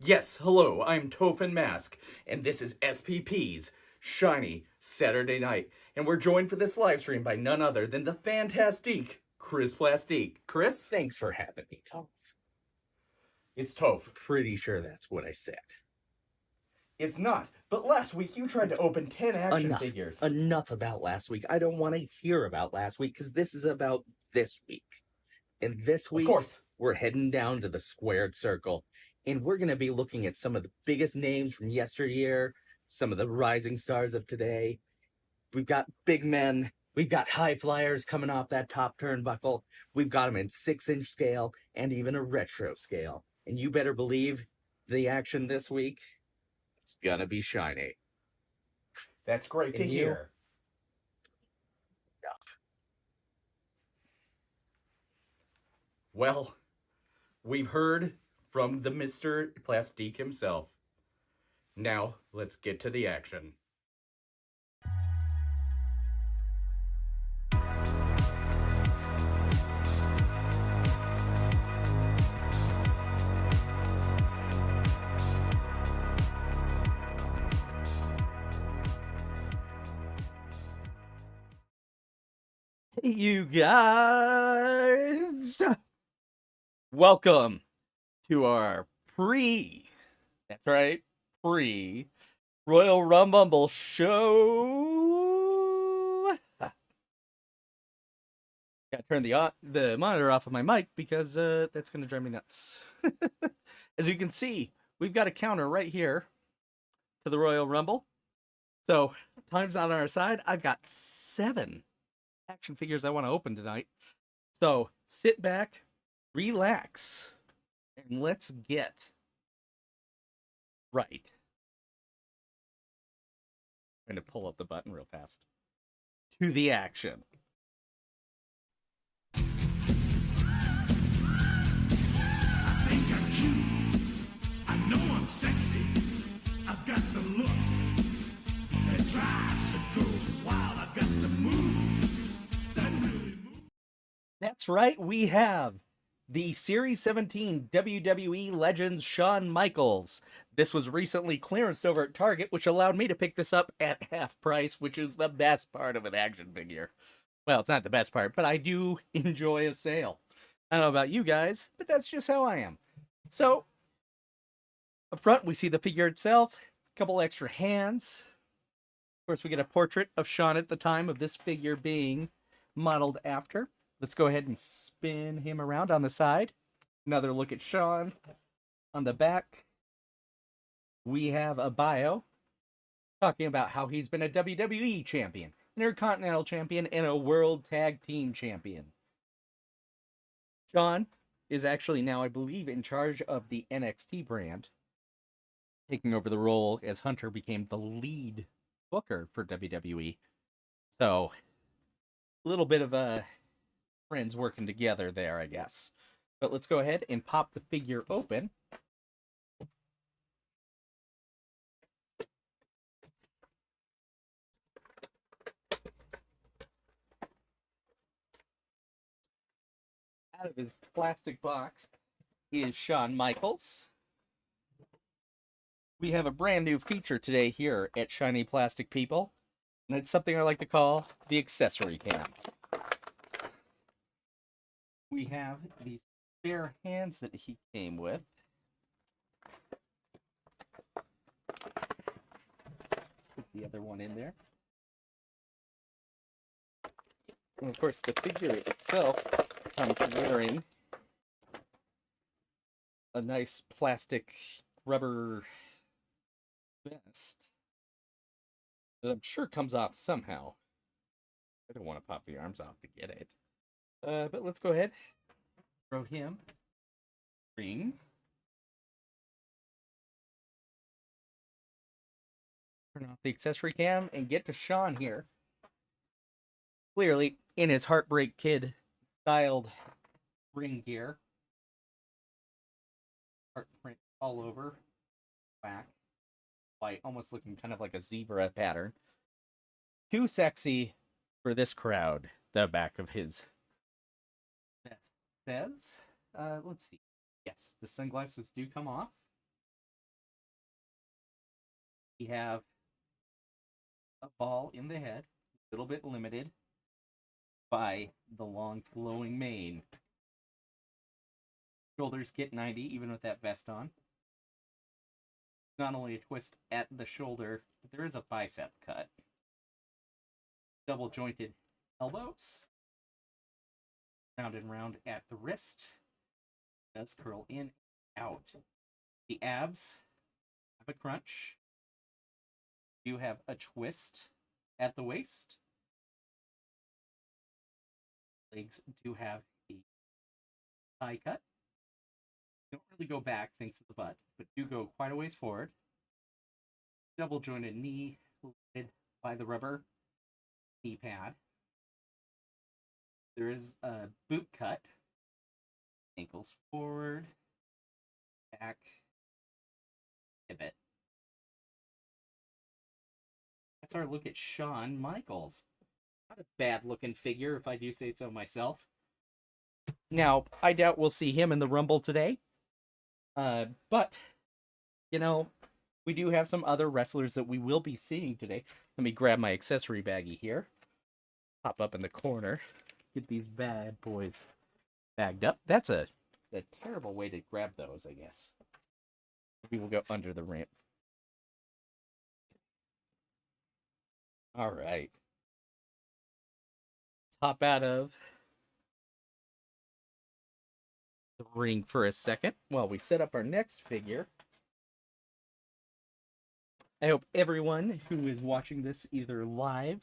Yes, hello, I'm Tophin Mask, and this is SPP's Shiny Saturday Night, and we're joined for this live stream by none other than the fantastique Chris Plastique. Chris? Thanks for having me, Tom. It's Toph. Pretty sure that's what I said. It's not, but last week you tried to open 10 action Enough. figures. Enough about last week. I don't want to hear about last week because this is about this week. And this week, Of course. we're heading down to the squared circle. And we're going to be looking at some of the biggest names from yesteryear, some of the rising stars of today. We've got big men. We've got high flyers coming off that top turnbuckle. We've got them in 6-inch scale and even a retro scale. And you better believe the action this week is going to be shiny. That's great to hear. Well, we've heard from the Mr. Plastique himself. Now, let's get to the action. Hey, you guys! Welcome to our that's right, Royal Rumble show. Gotta turn the monitor off of my mic because that's gonna drive me nuts. As you can see, we've got a counter right here to the Royal Rumble. So, time's on our side. I've got 7 action figures I want to open tonight. So, sit back, relax, and let's get right. I'm going to pull up the button real fast. To the action. I think I'm cute. I know I'm sexy. I've got the looks that drives a girl wild. I've got the move that really moves. That's right, we have the Series 17 WWE Legends Shawn Michaels. This was recently clearanced over at Target, which allowed me to pick this up at half price, which is the best part of an action figure. Well, it's not the best part, but I do enjoy a sale. I don't know about you guys, but that's just how I am. So, up front, we see the figure itself, a couple extra hands. Of course, we get a portrait of Shawn at the time of this figure being modeled after. Let's go ahead and spin him around on the side. Another look at Shawn. On the back, we have a bio talking about how he's been a WWE champion, an Intercontinental champion, and a World Tag Team champion. Shawn is actually now, I believe, in charge of the NXT brand, taking over the role as Hunter became the lead booker for WWE. So, a little bit of a friends working together there, I guess. But let's go ahead and pop the figure open. Out of his plastic box is Shawn Michaels. We have a brand new feature today here at Shiny Plastic People, and it's something I like to call the accessory cam. We have these spare hands that he came with. Put the other one in there. And of course, the figure itself comes wearing a nice plastic rubber vest that I'm sure comes off somehow. I don't want to pop the arms off to get it. But let's go ahead. Throw him. Ring. Turn off the accessory cam and get to Shawn here. Clearly, in his Heartbreak Kid styled ring gear. Heart print all over. Black. White, almost looking kind of like a zebra pattern. Too sexy for this crowd. The back of his vest says. Let's see. Yes, the sunglasses do come off. We have a ball in the head, a little bit limited by the long flowing mane. Shoulders get 90 even with that vest on. Not only a twist at the shoulder, but there is a bicep cut. Double jointed elbows. Round and round at the wrist. Does curl in, out. The abs have a crunch. You have a twist at the waist. Legs do have a thigh cut. Don't really go back thanks to the butt, but do go quite a ways forward. Double jointed knee lifted by the rubber knee pad. There is a boot cut. Ankles forward, back, pivot. That's our look at Shawn Michaels. Not a bad looking figure, if I do say so myself. Now, I doubt we'll see him in the Rumble today. But, you know, we do have some other wrestlers that we will be seeing today. Let me grab my accessory baggie here. Pop up in the corner. Get these bad boys bagged up. That's a terrible way to grab those, I guess. Maybe we'll go under the ramp. All right. Let's hop out of the ring for a second while we set up our next figure. I hope everyone who is watching this either live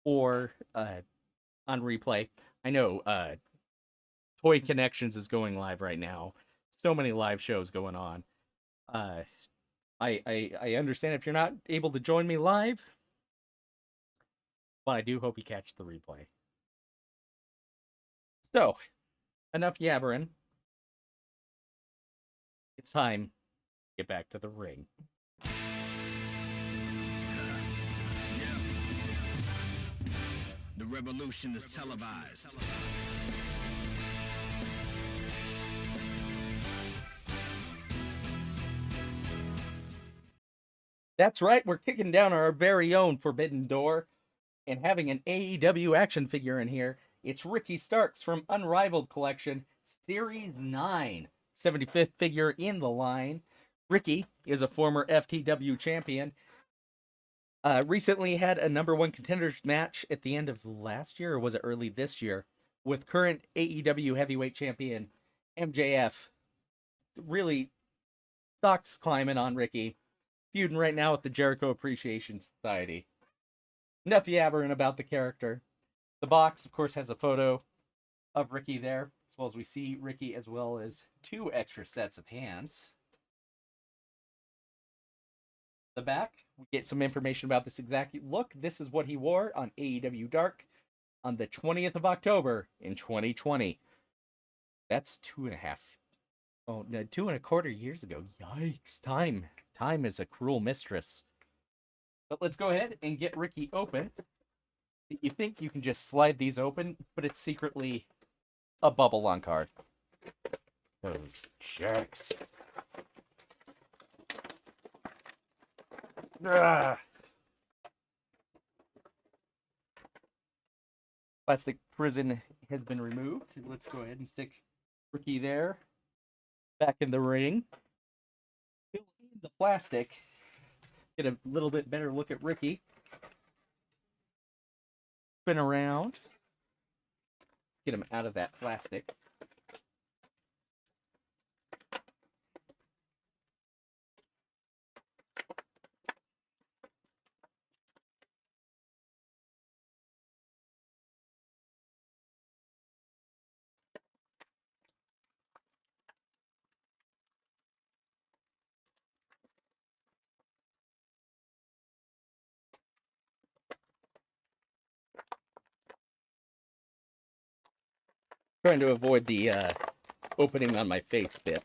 or on replay. I know Toy Connections is going live right now. So many live shows going on. I understand if you're not able to join me live, but I do hope you catch the replay. So, enough yabbering. It's time to get back to the ring. The revolution is televised. That's right, we're kicking down our very own Forbidden Door and having an AEW action figure in here. It's Ricky Starks from Unrivaled Collection, Series 9, 75th figure in the line. Ricky is a former FTW champion. Recently had a number one contenders match at the end of last year, or was it early this year, with current AEW heavyweight champion MJF. Really, stocks climbing on Ricky. Feuding right now with the Jericho Appreciation Society. Enough yabbering about the character. The box, of course, has a photo of Ricky there, as well as we see Ricky as well as two extra sets of hands. The back, we get some information about this exact look. This is what he wore on AEW Dark on the 20th of October in 2020. That's 2.25 years ago. Yikes, Time is a cruel mistress. But let's go ahead and get Ricky open. You think you can just slide these open, but it's secretly a bubble on card. Those jerks. Ah. Plastic prison has been removed. Let's go ahead and stick Ricky there. Back in the ring. Fill in the plastic. Get a little bit better look at Ricky. Spin around. Get him out of that plastic. Trying to avoid the opening on my face bit.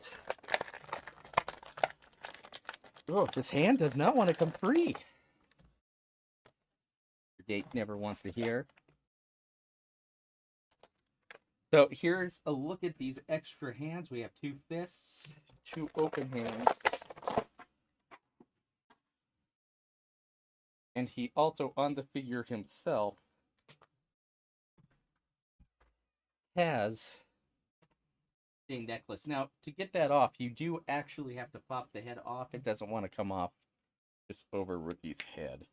Oh, this hand does not want to come free. Your date never wants to hear. So here's a look at these extra hands. We have two fists, two open hands. And he also, on the figure himself, has a necklace. Now, to get that off, you do actually have to pop the head off. It doesn't want to come off just over Rookie's head.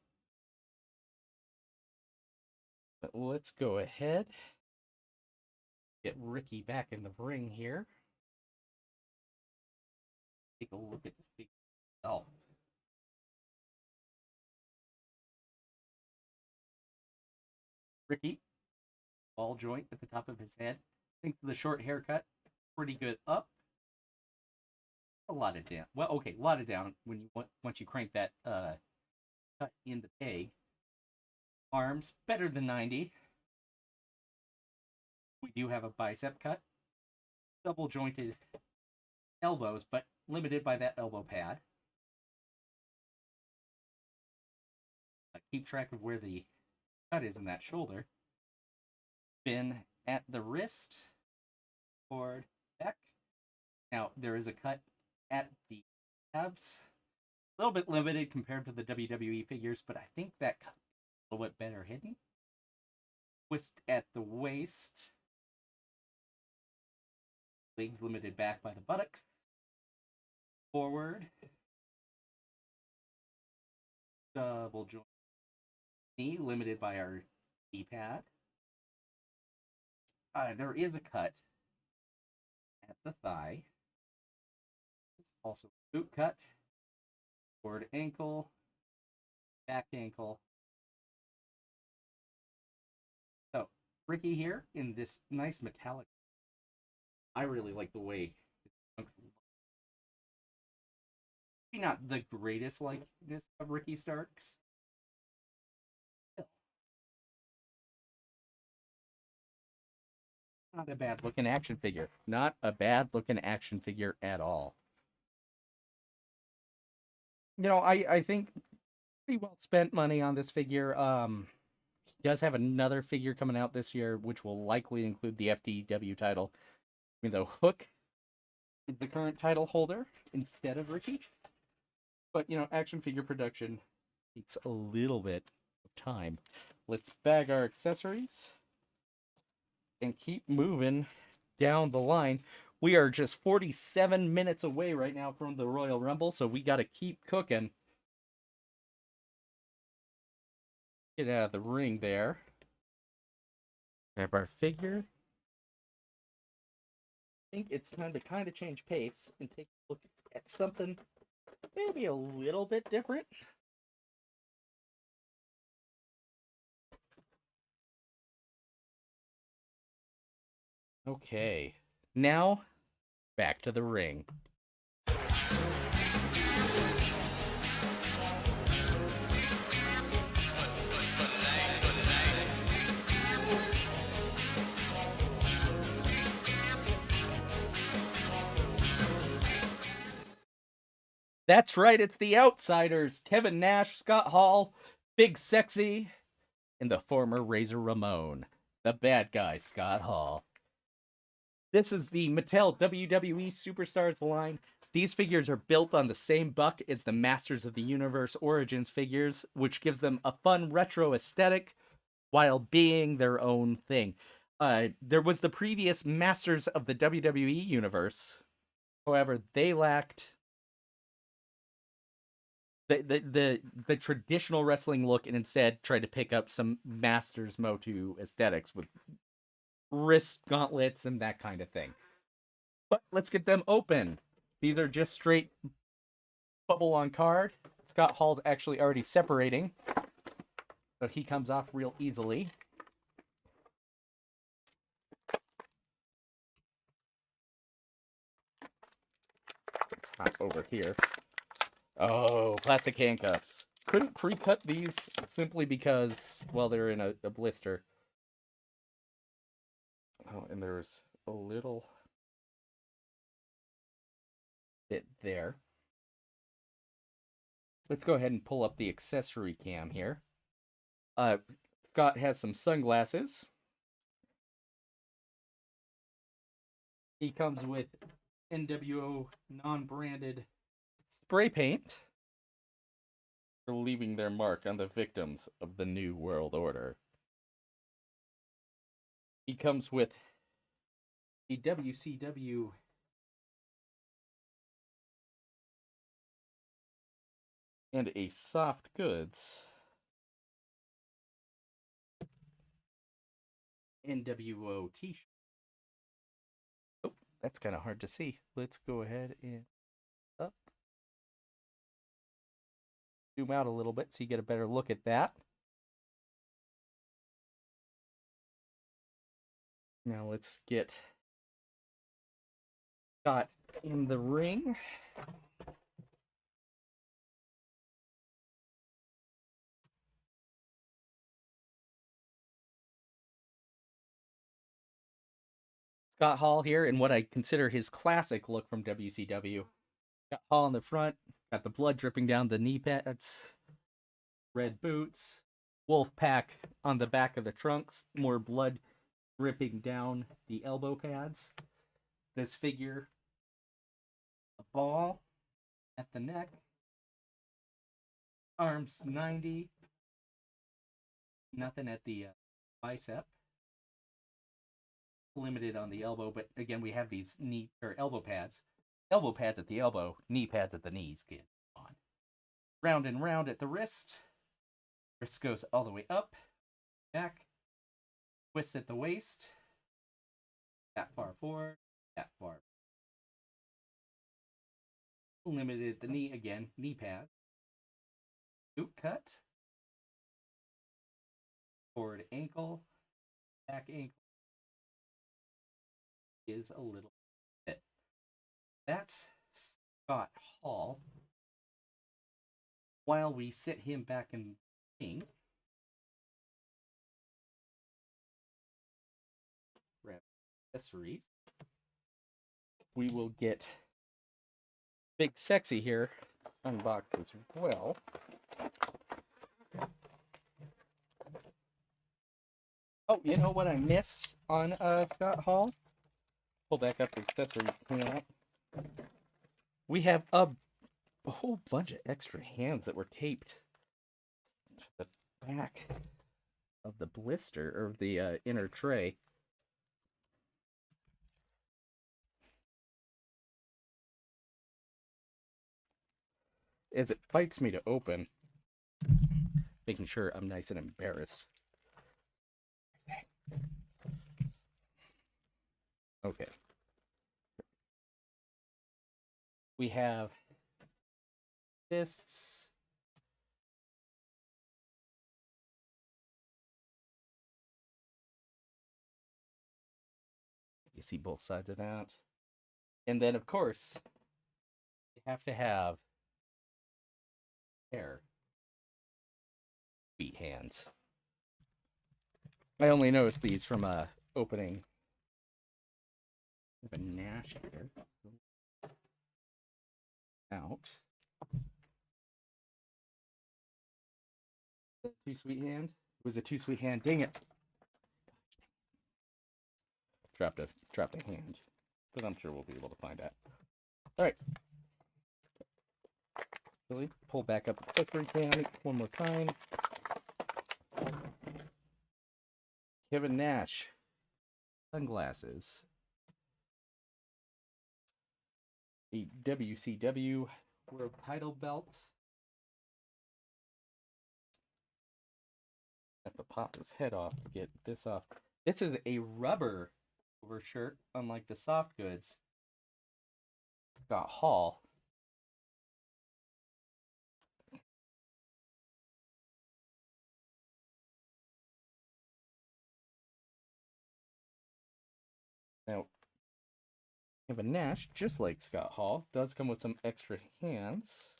But let's go ahead. Get Ricky back in the ring here. Take a look at the figure. Oh. Ricky, ball joint at the top of his head. Thanks to the short haircut, pretty good up. A lot of down. Well, okay, a lot of down when you once you crank that cut in the peg. Arms better than 90. We do have a bicep cut. Double jointed elbows, but limited by that elbow pad. Keep track of where the cut is in that shoulder. Fin at the wrist. Forward, back. Now, there is a cut at the abs. A little bit limited compared to the WWE figures, but I think that cut is a little bit better hidden. Twist at the waist. Legs limited back by the buttocks. Forward. Double joint. Knee limited by our knee pad. There is a cut at the thigh. Also boot cut. Forward ankle. Back ankle. So, Ricky here in this nice metallic. I really like the way it looks. Maybe not the greatest likeness of Ricky Starks. Not a bad looking action figure. Not a bad looking action figure at all. You know, I think pretty well spent money on this figure. He does have another figure coming out this year, which will likely include the FTW title. Even though Hook is the current title holder instead of Ricky. But, you know, action figure production takes a little bit of time. Let's bag our accessories and keep moving down the line. We are just 47 minutes away right now from the Royal Rumble, so we got to keep cooking. Get out of the ring there. Grab our figure. I think it's time to kind of change pace and take a look at something maybe a little bit different. Okay, now back to the ring. That's right, it's the Outsiders. Kevin Nash, Scott Hall, Big Sexy, and the former Razor Ramon. The bad guy, Scott Hall. This is the Mattel WWE Superstars line. These figures are built on the same buck as the Masters of the Universe Origins figures, which gives them a fun retro aesthetic while being their own thing. There was the previous Masters of the WWE Universe. However, they lacked the traditional wrestling look and instead tried to pick up some Masters Motu aesthetics with wrist gauntlets and that kind of thing. But let's get them open. These are just straight bubble on card. Scott Hall's actually already separating, so he comes off real easily. Hop over here. Oh, plastic handcuffs. Couldn't pre-cut these simply because, well, they're in a blister. Oh, and there's a little bit there. Let's go ahead and pull up the accessory cam here. Scott has some sunglasses. He comes with NWO non-branded spray paint. for leaving their mark on the victims of the New World Order. He comes with the WCW and a soft goods NWO t-shirt. Oh, that's kind of hard to see. Let's go ahead and up. Zoom out a little bit so you get a better look at that. Now let's get Scott in the ring. Scott Hall here in what I consider his classic look from WCW. Got Hall in the front, got the blood dripping down the knee pads, red boots, wolf pack on the back of the trunks, more blood dripping down the elbow pads. This figure, a ball at the neck, arms 90, nothing at the bicep. Limited on the elbow, but again, we have these knee or elbow pads at the elbow, knee pads at the knees. Get on. Round and round at the wrist. Wrist goes all the way up, back, twist at the waist, that far forward, that far. Limited at the knee again, knee pad. Boot cut, forward ankle, back ankle. Is a little bit. That's Scott Hall. While we sit him back in the ring, grab accessories. We will get Big Sexy here unboxed as well. Oh, you know what I missed on Scott Hall? Pull back up the accessories panel. We have a whole bunch of extra hands that were taped to the back of the blister, or the inner tray. As it fights me to open, making sure I'm nice and embarrassed. Okay. We have fists. You see both sides of that. And then, of course, you have to have hair. Feet hands. I only noticed these from opening. A Nash here. Out. Too sweet hand? It was a too sweet hand. Dang it. Dropped a hand. But I'm sure we'll be able to find that. Alright. Really? Pull back up the accessory can one more time. Kevin Nash. Sunglasses. A WCW World Title belt. Have to pop his head off to get this off. This is a rubber overshirt, unlike the soft goods. Scott Hall. Now, Kevin Nash, just like Scott Hall, does come with some extra hands.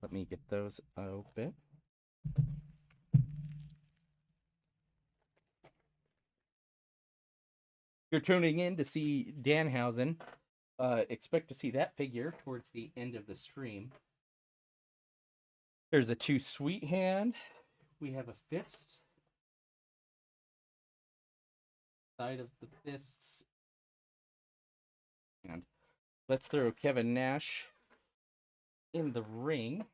Let me get those open. You're tuning in to see Danhausen. Expect to see that figure towards the end of the stream. There's a too sweet hand. We have a fist. Side of the fists. And let's throw Kevin Nash in the ring.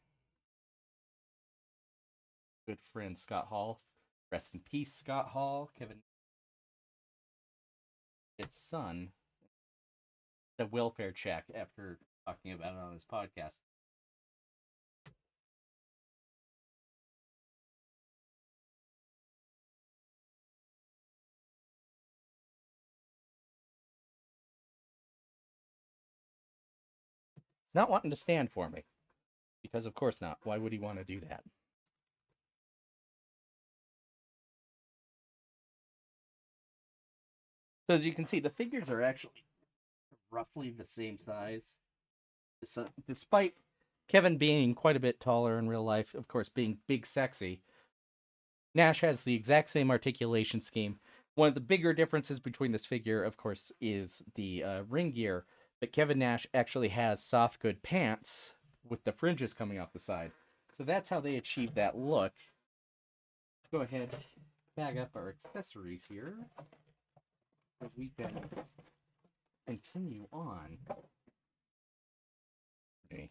good friend Scott Hall. Rest in peace, Scott Hall. Kevin, his son, the welfare check after talking about it on his podcast. He's not wanting to stand for me. Because of course not. Why would he want to do that? So as you can see, the figures are actually roughly the same size. Despite Kevin being quite a bit taller in real life, of course, being big sexy, Nash has the exact same articulation scheme. One of the bigger differences between this figure, of course, is the ring gear. But Kevin Nash actually has soft good pants with the fringes coming off the side. So that's how they achieve that look. Let's go ahead and bag up our accessories here. As we can continue on. Okay.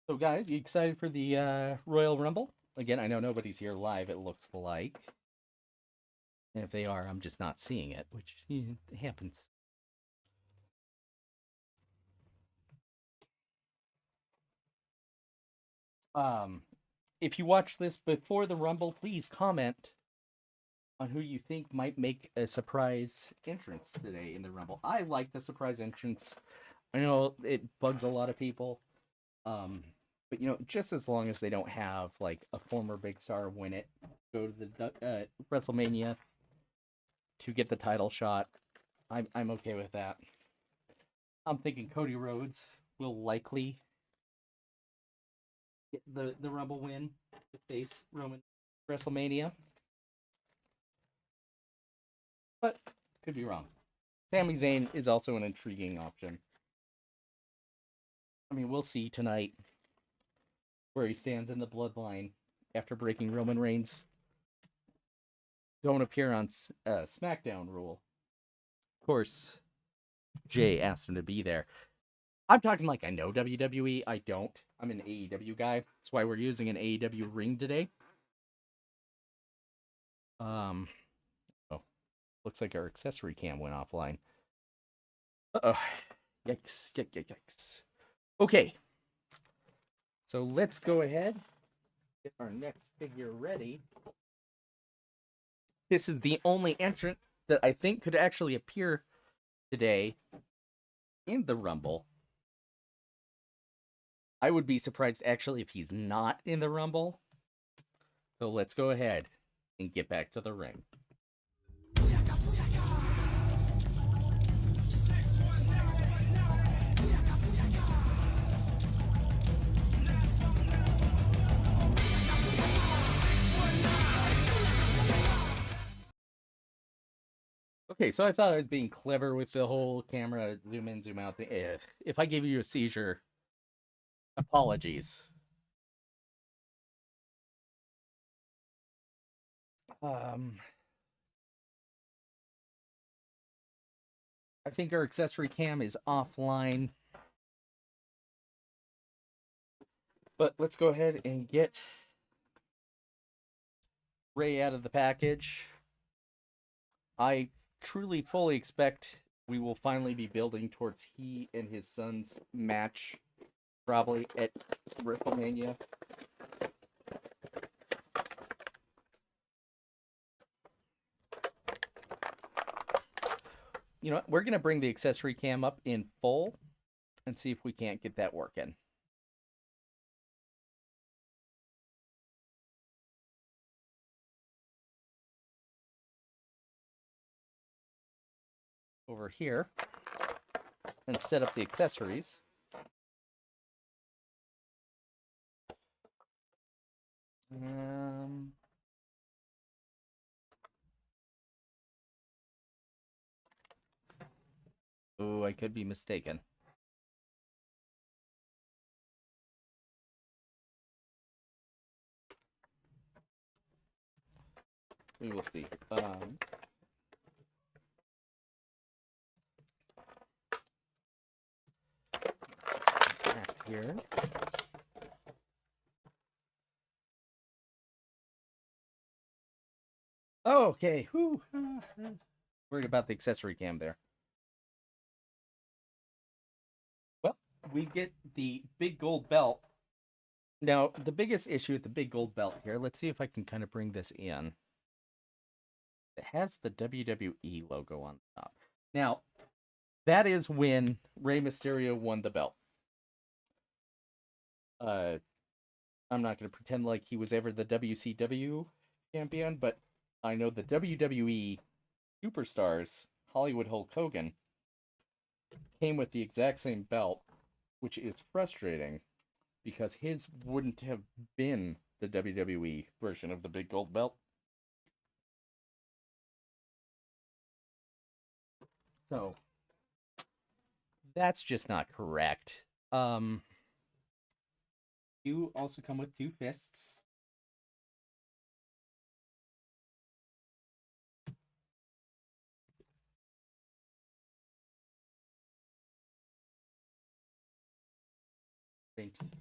So guys, you excited for the Royal Rumble? Again, I know nobody's here live, it looks like. And if they are, I'm just not seeing it, which happens. If you watch this before the Rumble, please comment on who you think might make a surprise entrance today in the Rumble. I like the surprise entrance. I know it bugs a lot of people. But just as long as they don't have like a former big star win it, go to the WrestleMania to get the title shot, I'm okay with that. I'm thinking Cody Rhodes will likely get the Rumble win to face Roman WrestleMania. But could be wrong. Sami Zayn is also an intriguing option. I mean, we'll see tonight where he stands in the bloodline after breaking Roman Reigns' don't appear on SmackDown rule. Of course, Jay asked him to be there. I'm talking like I know WWE. I don't. I'm an AEW guy. That's why we're using an AEW ring today. Oh, looks like our accessory cam went offline. Uh-oh. Yikes. Yikes. Okay. So let's go ahead. Get our next figure ready. This is the only entrant that I think could actually appear today in the Rumble. I would be surprised actually if he's not in the Rumble. So let's go ahead and get back to the ring. Okay, so I thought I was being clever with the whole camera zoom in, zoom out thing. If I gave you a seizure, apologies. I think our accessory cam is offline. But let's go ahead and get Ray out of the package. I truly, fully expect we will finally be building towards he and his son's match, probably at WrestleMania. You know what? We're going to bring the accessory cam up in full and see if we can't get that working. Over here and set up the accessories. Oh, I could be mistaken. We will see. here. Oh, okay. Whew. Worried about the accessory cam there. Well, we get the big gold belt. Now, the biggest issue with the big gold belt here, let's see if I can kind of bring this in. It has the WWE logo on the top. Now, that is when Rey Mysterio won the belt. I'm not going to pretend like he was ever the WCW champion, but I know the WWE superstars, Hollywood Hulk Hogan, came with the exact same belt, which is frustrating because his wouldn't have been the WWE version of the big gold belt. So that's just not correct. You also come with 2 fists.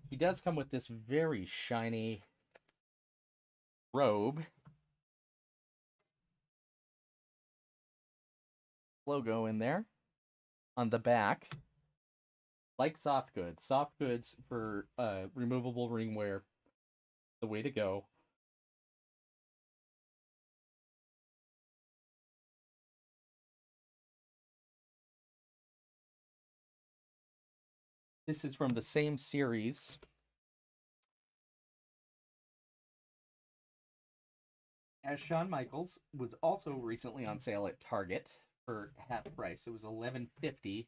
He does come with this very shiny robe. Logo in there on the back. Like soft goods. Soft goods for removable ringwear. The way to go. This is from the same series. As Shawn Michaels was also recently on sale at Target for half price. It was $11.50.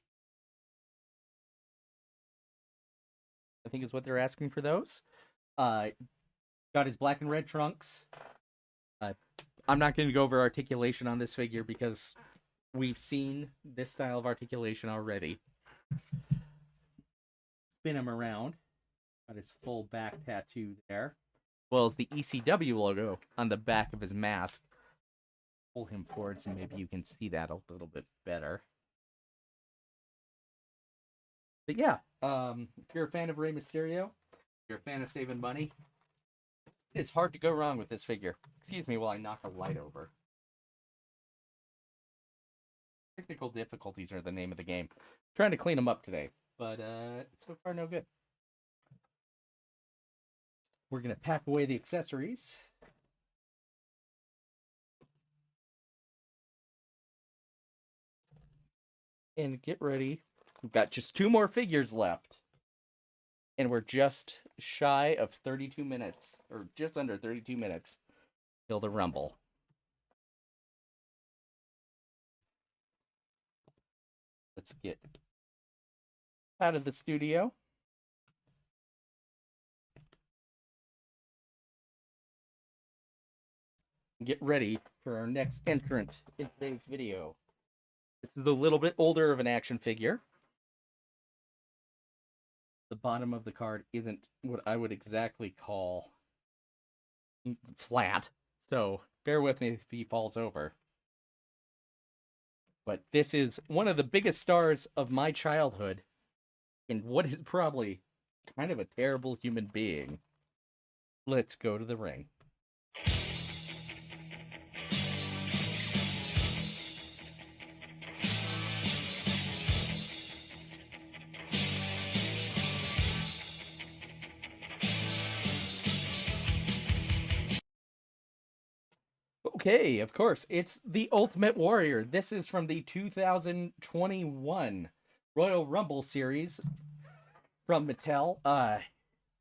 I think is what they're asking for those. Got his black and red trunks. I'm not going to go over articulation on this figure because we've seen this style of articulation already. Spin him around. Got his full back tattoo there. As well as the ECW logo on the back of his mask. Pull him forward so maybe you can see that a little bit better. But yeah, if you're a fan of Rey Mysterio, if you're a fan of saving money, it's hard to go wrong with this figure. Excuse me while I knock a light over. Technical difficulties are the name of the game. I'm trying to clean them up today, but so far no good. We're going to pack away the accessories. And get ready. We've got just 2 more figures left. And we're just shy of 32 minutes, or just under 32 minutes, till the Rumble. Let's get out of the studio. Get ready for our next entrant in today's video. This is a little bit older of an action figure. The bottom of the card isn't what I would exactly call flat, so bear with me if he falls over. But this is one of the biggest stars of my childhood, and what is probably kind of a terrible human being. Let's go to the ring. Okay, of course, it's the Ultimate Warrior. This is from the 2021 Royal Rumble series from Mattel. Part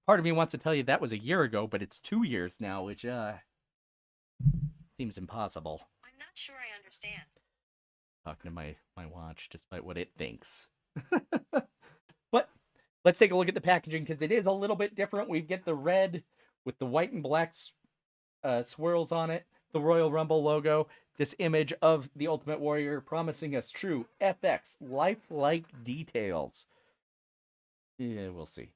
of me wants to tell you that was a year ago, but it's 2 years now, which seems impossible. I'm not sure I understand. Talking to my watch, despite what it thinks. But let's take a look at the packaging, because it is a little bit different. We get the red with the white and black swirls on it. The Royal Rumble logo, this image of the Ultimate Warrior promising us true FX lifelike details. Yeah, we'll see.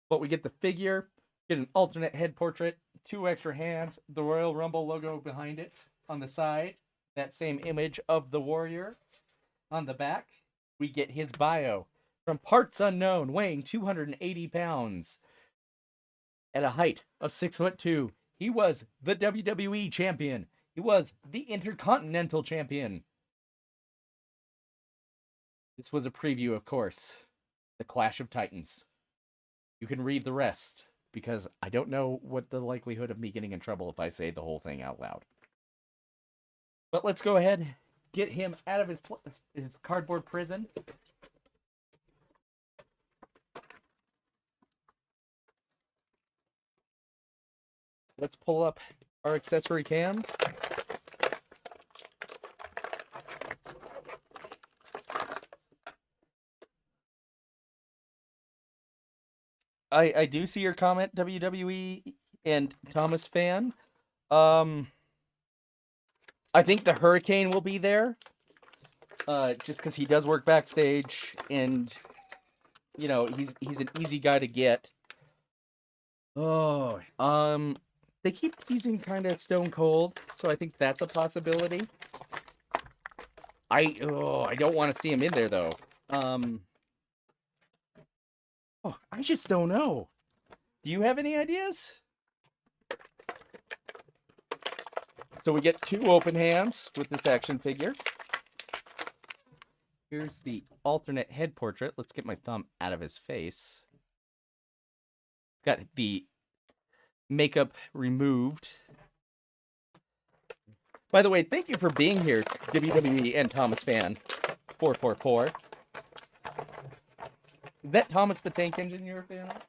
But we get the figure, get an alternate head portrait, 2 extra hands, the Royal Rumble logo behind it on the side, that same image of the Warrior. On the back, we get his bio, From parts unknown, weighing 280 pounds. At a height of 6'2", he was the WWE champion. He was the Intercontinental champion. This was a preview, of course. The Clash of Titans. You can read the rest, because I don't know what the likelihood of me getting in trouble if I say the whole thing out loud. But let's go ahead, get him out of his cardboard prison. Let's pull up our accessory cam. I do see your comment, WWE and Thomas fan. I think the Hurricane will be there. Just because he does work backstage, and you know he's an easy guy to get. Oh, they keep teasing kind of Stone Cold, so I think that's a possibility. I don't want to see him in there though. I just don't know. Do you have any ideas? So we get 2 open hands with this action figure. Here's the alternate head portrait. Let's get my thumb out of his face. Got the makeup removed. By the way, thank you for being here, WWE and Thomas fan 444. Is that Thomas the Tank Engine you're a fan of?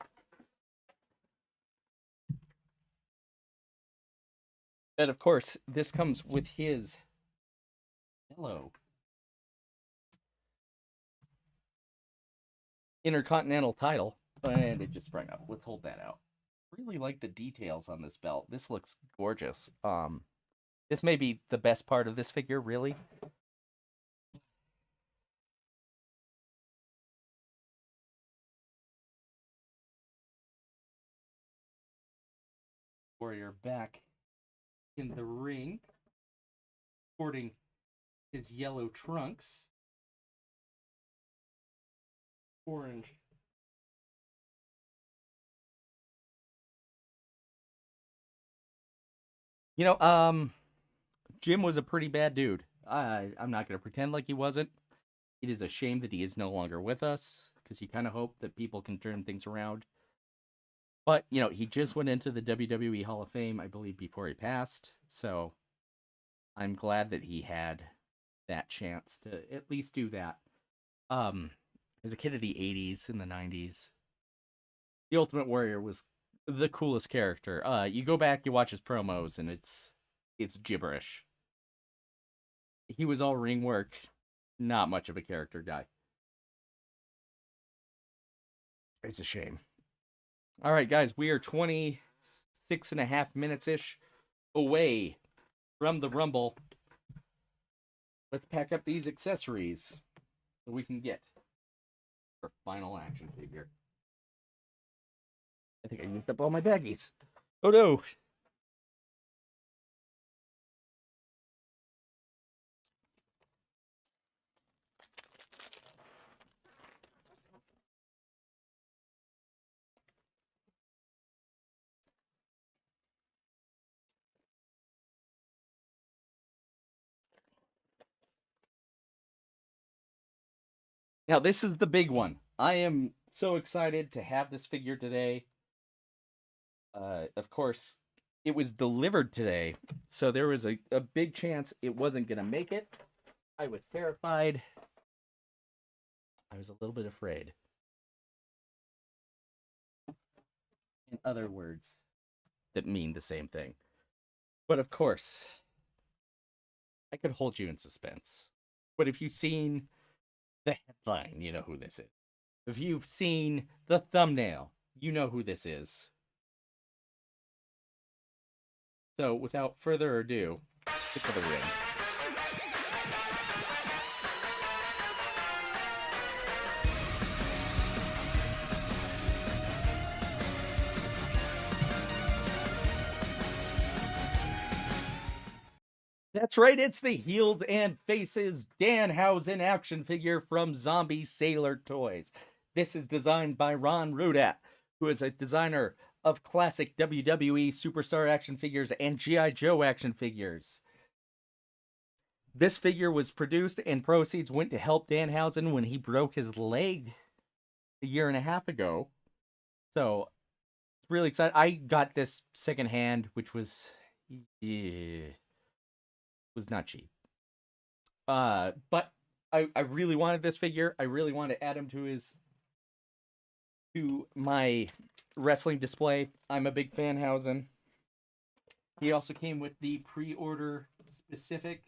And of course, this comes with his yellow Intercontinental title. And it just sprang up. Let's hold that out. Really like the details on this belt. This looks gorgeous. This may be the best part of this figure, really. Warrior back in the ring, sporting his yellow trunks, orange Jim was a pretty bad dude. I'm not going to pretend like he wasn't. It is a shame that he is no longer with us, because you kind of hope that people can turn things around. But, he just went into the WWE Hall of Fame, I believe, before he passed. So I'm glad that he had that chance to at least do that. As a kid of the 80s and the 90s, the Ultimate Warrior was the coolest character. You go back, you watch his promos, and it's gibberish. He was all ring work, not much of a character guy. It's a shame. All right, guys, we are 26 and a half minutes-ish away from the Rumble. Let's pack up these accessories so we can get our final action figure. I think I used up all my baggies. Oh, no. Now, this is the big one. I am so excited to have this figure today. Of course, it was delivered today, so there was a big chance it wasn't going to make it. I was terrified. I was a little bit afraid. In other words that mean the same thing. But of course, I could hold you in suspense. But if you've seen the headline, you know who this is. If you've seen the thumbnail, you know who this is. So, without further ado, get to the ring. That's right, it's the Heels and Faces Danhausen action figure from Zombie Sailor Toys. This is designed by Ron Rudat, who is a designer of classic WWE Superstar action figures and G.I. Joe action figures. This figure was produced and proceeds went to help Danhausen when he broke his leg a year and a half ago. So, it's really exciting. I got this secondhand, which was... was not cheap. But I really wanted this figure. I really wanted to add him to my wrestling display. I'm a big Danhausen. He also came with the pre-order specific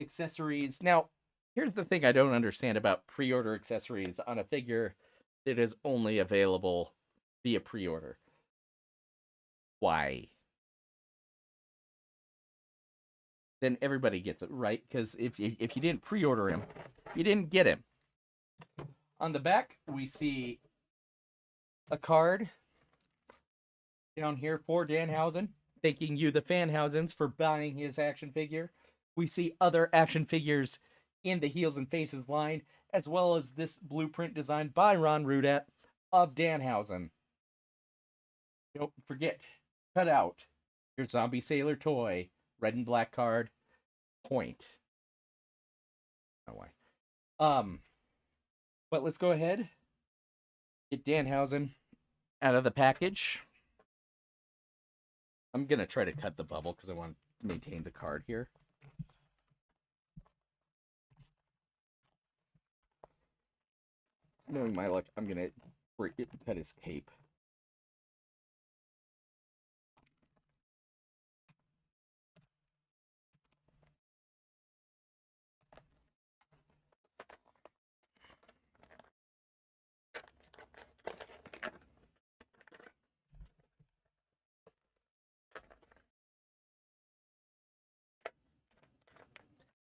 accessories. Now, here's the thing I don't understand about pre-order accessories on a figure that is only available via pre-order. Why? Then everybody gets it, right? Because if you didn't pre-order him, you didn't get him. On the back, we see a card down here for Danhausen, thanking you, the Fanhausens, for buying his action figure. We see other action figures in the Heels and Faces line, as well as this blueprint designed by Ron Rudat of Danhausen. Don't forget, cut out your Zombie Sailor toy. Red and black card, point. Oh, why? But let's go ahead. Get Danhausen out of the package. I'm going to try to cut the bubble because I want to maintain the card here. Knowing my luck, I'm going to cut his cape.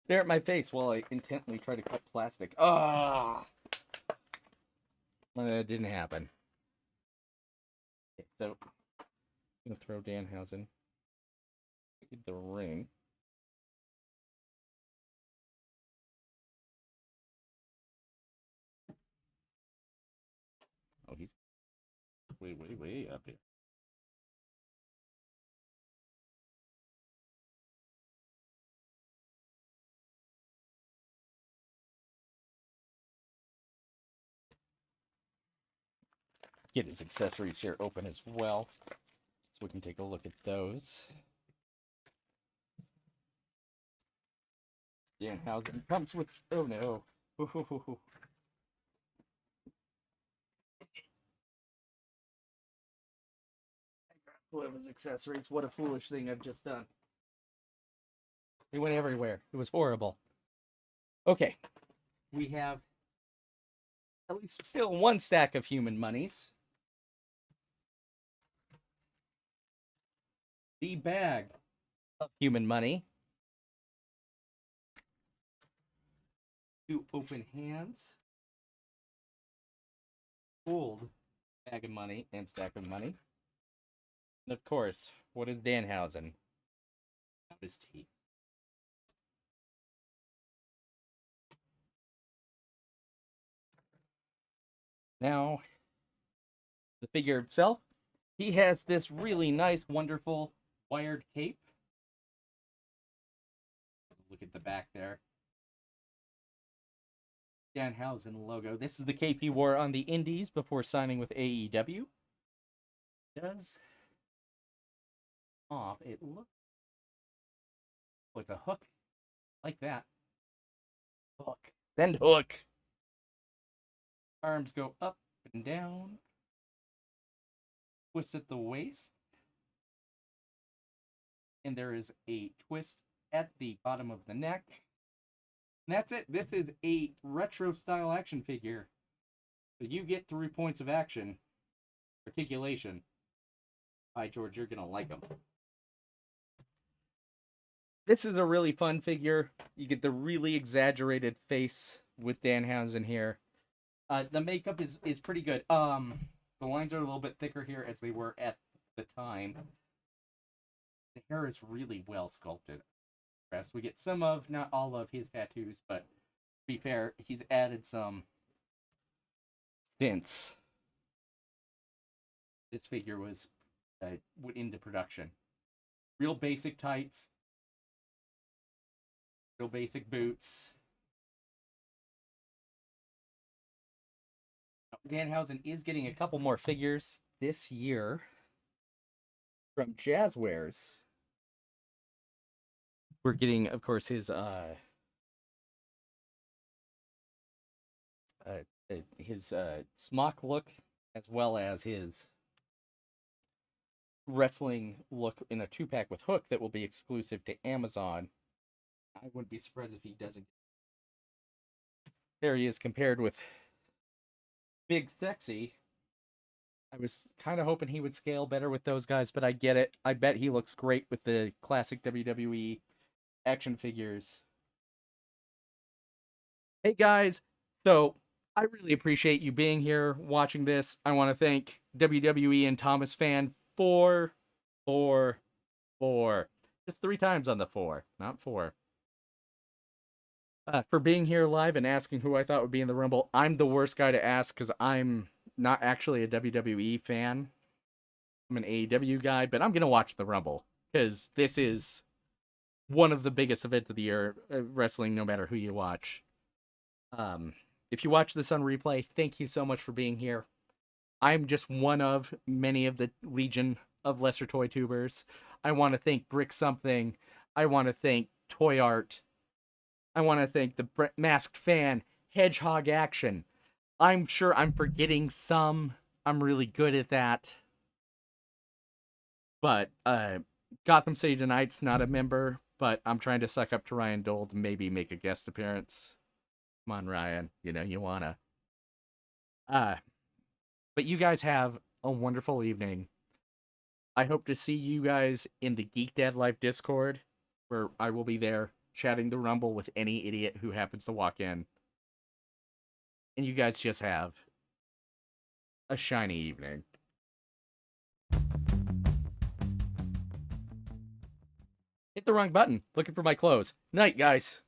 Stare at my face while I intently try to cut plastic. Ah! That didn't happen. Okay, so, I'm going to throw Danhausen in the ring. Oh, he's way up here. Get his accessories here open as well, so we can take a look at those. Danhausen comes with... Oh no. One of his accessories. What a foolish thing I've just done. They went everywhere. It was horrible. Okay. We have at least still one stack of human monies. The bag of human money. 2 open hands. Old bag of money and stack of money. And of course, what is Danhausen? Out his teeth. Now, the figure itself, he has this really nice, wonderful wired cape. Look at the back there. Danhausen logo. This is the cape he wore on the Indies before signing with AEW. Does off. It looks like a hook. Like that. Hook. Send hook. Arms go up and down. Twist at the waist. And there is a twist at the bottom of the neck. And that's it. This is a retro style action figure. So you get 3 points of action. Articulation. Hi, George, you're going to like them. This is a really fun figure. You get the really exaggerated face with Danhausen here. The makeup is pretty good. The lines are a little bit thicker here as they were at the time. The hair is really well sculpted. We get some of, not all of, his tattoos, but to be fair, he's added some since this figure was went into production. Real basic tights, real basic boots. Danhausen is getting a couple more figures this year from Jazwares. We're getting, of course, his smock look, as well as his wrestling look in a 2-pack with Hook that will be exclusive to Amazon. I wouldn't be surprised if he doesn't. There he is compared with Big Sexy. I was kind of hoping he would scale better with those guys, but I get it. I bet he looks great with the classic WWE action figures. Hey guys, so I really appreciate you being here watching this. I want to thank WWE and Thomas Fan for just 3 times on the 4, not 4. For being here live and asking who I thought would be in the Rumble. I'm the worst guy to ask because I'm not actually a WWE fan. I'm an AEW guy, but I'm going to watch the Rumble because this is one of the biggest events of the year, wrestling, no matter who you watch. If you watch this on replay, thank you so much for being here. I'm just one of many of the legion of lesser toy tubers. I want to thank Brick Something. I want to thank Toy Art. I want to thank the Masked Fan, Hedgehog Action. I'm sure I'm forgetting some. I'm really good at that. But Gotham City Tonight's not a member, but I'm trying to suck up to Ryan Dole to maybe make a guest appearance. Come on, Ryan. You know you wanna. But you guys have a wonderful evening. I hope to see you guys in the Geek Dad Life Discord, where I will be there chatting the Rumble with any idiot who happens to walk in. And you guys just have a shiny evening. Hit the wrong button. Looking for my clothes. Night, guys.